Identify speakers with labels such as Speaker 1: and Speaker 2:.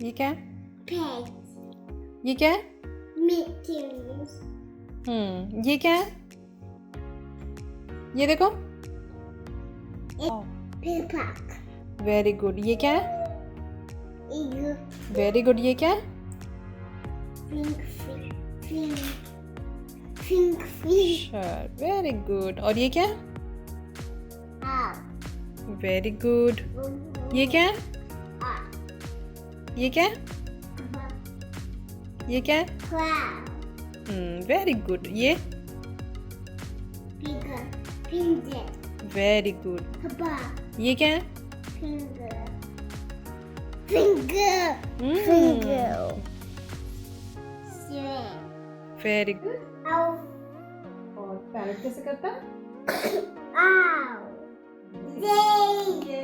Speaker 1: ये क्या है?
Speaker 2: Pet.
Speaker 1: ये क्या है?
Speaker 2: Mickey Mouse.
Speaker 1: ये क्या है? ये देखो।
Speaker 2: Peacock.
Speaker 1: Very good. ये क्या है?
Speaker 2: Eagle.
Speaker 1: Very good. ये क्या है?
Speaker 2: Pink fish. Pink fish.
Speaker 1: Sure. Very good. और ये क्या है?
Speaker 2: Owl.
Speaker 1: Very good. ये क्या है? ये क्या है? ये क्या है?
Speaker 2: Cloud.
Speaker 1: Very good. ये
Speaker 2: Bigger. Finger.
Speaker 1: Very good.
Speaker 2: Papa.
Speaker 1: ये क्या है?
Speaker 2: Finger. Finger. Finger. Swan.
Speaker 1: Very good.
Speaker 2: Owl.
Speaker 1: और पैरट कैसे करता है?
Speaker 2: Owl. Zay.
Speaker 1: ये